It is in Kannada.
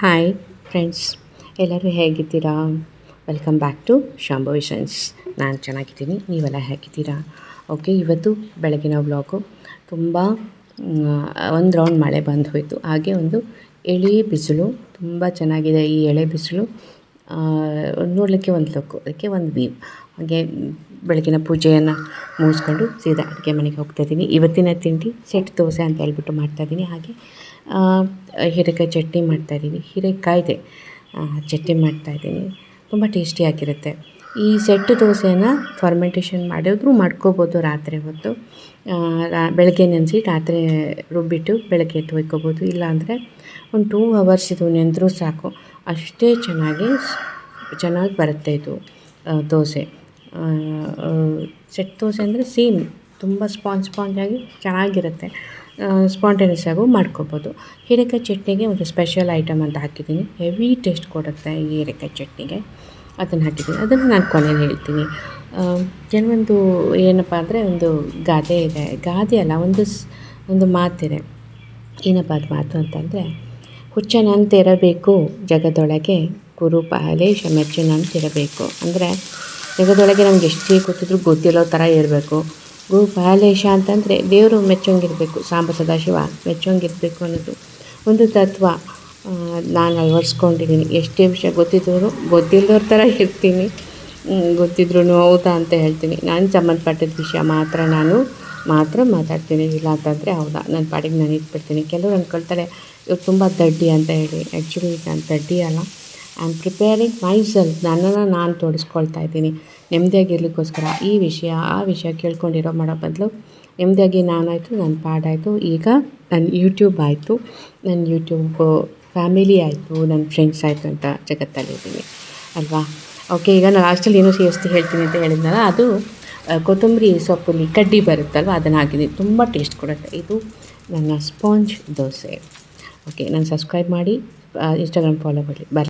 ಹಾಯ್ ಫ್ರೆಂಡ್ಸ್, ಎಲ್ಲರೂ ಹೇಗಿದ್ದೀರಾ? Welcome back to Shambhavi science. ನಾನು ಚೆನ್ನಾಗಿದ್ದೀನಿ, ನೀವೆಲ್ಲ ಹೇಗಿದ್ದೀರಾ? ಓಕೆ, ಇವತ್ತು ಬೆಳಗಿನ ವ್ಲಾಗು. ತುಂಬ ಒಂದು ರೌಂಡ್ ಮಳೆ ಬಂದು ಹೋಯಿತು. ಹಾಗೆ ಒಂದು ಎಳೆ ಬಿಸಿಲು, ತುಂಬ ಚೆನ್ನಾಗಿದೆ ಈ ಎಳೆ ಬಿಸಿಲು. ನೋಡಲಿಕ್ಕೆ ಒಂದು ಲುಕ್ಕು, ಅದಕ್ಕೆ ಒಂದು ವ್ಯೂ. ಹಾಗೆ ಬೆಳಗಿನ ಪೂಜೆಯನ್ನು ಮುಗಿಸ್ಕೊಂಡು ಸೀದಾ ಅಡುಗೆ ಮನೆಗೆ ಹೋಗ್ತಾಯಿದ್ದೀನಿ. ಇವತ್ತಿನ ತಿಂಡಿ ಸೆಟ್ ದೋಸೆ ಅಂತ ಹೇಳ್ಬಿಟ್ಟು ಮಾಡ್ತಾಯಿದ್ದೀನಿ. ಹಾಗೆ ಹೀರೆಕಾಯಿ ಚಟ್ನಿ ಮಾಡ್ತಾಯಿದ್ದೀನಿ. ಹೀರೆಕಾಯಿದೆ ಚಟ್ನಿ ಮಾಡ್ತಾಯಿದ್ದೀನಿ. ತುಂಬ ಟೇಸ್ಟಿಯಾಗಿರುತ್ತೆ. ಈ ಸೆಟ್ ದೋಸೆನ ಫರ್ಮೆಂಟೇಷನ್ ಮಾಡಿದ್ರು ಮಾಡ್ಕೋಬೋದು. ರಾತ್ರಿ ಹೊತ್ತು ಬೆಳಗ್ಗೆ ನೆನೆಸಿ ರಾತ್ರಿ ರುಬ್ಬಿಟ್ಟು ಬೆಳಗ್ಗೆ ಎದ್ದು ಒಯ್ಕೋಬೋದು. ಇಲ್ಲಾಂದರೆ ಒಂದು 2 hours ಇದು ನೆಂದರೂ ಸಾಕು, ಅಷ್ಟೇ ಚೆನ್ನಾಗಿ ಬರುತ್ತೆ ಇದು ದೋಸೆ. ಸೆಟ್ ದೋಸೆ ಅಂದರೆ ಸೇಮ್ ತುಂಬ ಸ್ಪಾಂಜಾಗಿ ಚೆನ್ನಾಗಿರುತ್ತೆ. ಸ್ಪಾಂಟೇನಿಯಸ್ ಆಗೂ ಮಾಡ್ಕೋಬೋದು. ಹೀರೆಕಾಯಿ ಚಟ್ನಿಗೆ ಒಂದು ಸ್ಪೆಷಲ್ ಐಟಮ್ ಅಂತ ಹಾಕಿದ್ದೀನಿ. ಹೆವಿ ಟೇಸ್ಟ್ ಕೊಡುತ್ತೆ ಈ ಹೀರೆಕಾಯಿ ಚಟ್ನಿಗೆ. ಅದನ್ನು ಹಾಕಿದ್ದೀನಿ, ಅದನ್ನು ನಾನು ಕೊನೆಯಲ್ಲಿ ಹೇಳ್ತೀನಿ. ಕೆಲವೊಂದು ಏನಪ್ಪ ಅಂದರೆ ಒಂದು ಗಾದೆ ಇದೆ, ಗಾದೆ ಅಲ್ಲ, ಒಂದು ಮಾತಿದೆ. ಏನಪ್ಪ ಅದು ಮಾತು ಅಂತಂದರೆ, ಹುಚ್ಚನಂತಿರಬೇಕು ಜಗದೊಳಗೆ, ಗುರು ಪಾಲೇಶ ಮೆಚ್ಚುನಂತಿರಬೇಕು. ಅಂದರೆ ಜಗದೊಳಗೆ ನಮ್ಗೆ ಎಷ್ಟೇ ಗೊತ್ತಿದ್ರು ಗೊತ್ತಿಲ್ಲೋ ಥರ ಇರಬೇಕು. ಗುರು ಪಾಲೇಶ ಅಂತಂದರೆ ದೇವರು ಮೆಚ್ಚೋಂಗಿರಬೇಕು, ಸಾಂಬ ಸದಾಶಿವ ಮೆಚ್ಚೋಂಗಿರಬೇಕು ಅನ್ನೋದು ಒಂದು ತತ್ವ ನಾನು ಅಳವಡಿಸ್ಕೊಂಡಿದ್ದೀನಿ. ಎಷ್ಟೇ ವಿಷಯ ಗೊತ್ತಿಲ್ಲದವ್ರ ಥರ ಇರ್ತೀನಿ, ಗೊತ್ತಿದ್ರೂ ಹೌದಾ ಅಂತ ಹೇಳ್ತೀನಿ. ನಾನು ಸಂಬಂಧಪಟ್ಟಿದ್ದ ವಿಷಯ ನಾನು ಮಾತಾಡ್ತೀನಿ. ಇಲ್ಲ ಅಂತಂದರೆ ಹೌದಾ, ನನ್ನ ಪಾಡಿಗೆ ನಾನು ಇಟ್ಬಿಡ್ತೀನಿ. ಕೆಲವರು ಅಂದ್ಕೊಳ್ತಾರೆ ಇವ್ರು ತುಂಬ ದಡ್ಡಿ ಅಂತ ಹೇಳಿ. ಆ್ಯಕ್ಚುಲಿ ನಾನು ದಡ್ಡಿ ಅಲ್ಲ. I am preparing myself. ನನ್ನನ್ನು ನಾನು ತೋರಿಸ್ಕೊಳ್ತಾ ಇದ್ದೀನಿ ನೆಮ್ಮದಿಯಾಗಿರ್ಲಿಕ್ಕೋಸ್ಕರ. ಈ ವಿಷಯ ಆ ವಿಷಯ ಕೇಳ್ಕೊಂಡಿರೋ ಮಾಡೋ ಬದಲು ನೆಮ್ಮದಿಯಾಗಿ ನಾನಾಯಿತು, ನನ್ನ ಪಾಡಾಯಿತು. ಈಗ ನನ್ನ ಯೂಟ್ಯೂಬ್ ಆಯಿತು, ನನ್ನ ಯೂಟ್ಯೂಬ್ ಫ್ಯಾಮಿಲಿ ಆಯಿತು, ನನ್ನ ಫ್ರೆಂಡ್ಸ್ ಆಯಿತು ಅಂತ ಜಗತ್ತಲ್ಲಿದ್ದೀನಿ ಅಲ್ವಾ. ಓಕೆ, ಈಗ ನಾನು ಲಾಸ್ಟಲ್ಲಿ ಏನೋ ಸೇರಿಸ್ತಿ ಹೇಳ್ತೀನಿ ಅಂತ ಹೇಳಿದ್ನಲ್ಲ, ಅದು ಕೊತ್ತಂಬರಿ ಸೊಪ್ಪಲ್ಲಿ ಕಡ್ಡಿ ಬರುತ್ತಲ್ವ, ಅದನ್ನು ಹಾಕಿದ್ದೀನಿ. ತುಂಬ ಟೇಸ್ಟ್ ಕೊಡುತ್ತೆ. ಇದು ನನ್ನ ಸ್ಪಾಂಜ್ ದೋಸೆ. ಓಕೆ, ನಾನು ಸಬ್ಸ್ಕ್ರೈಬ್ ಮಾಡಿ, ಇನ್ಸ್ಟಾಗ್ರಾಮ್ ಫಾಲೋ ಬರಲಿ.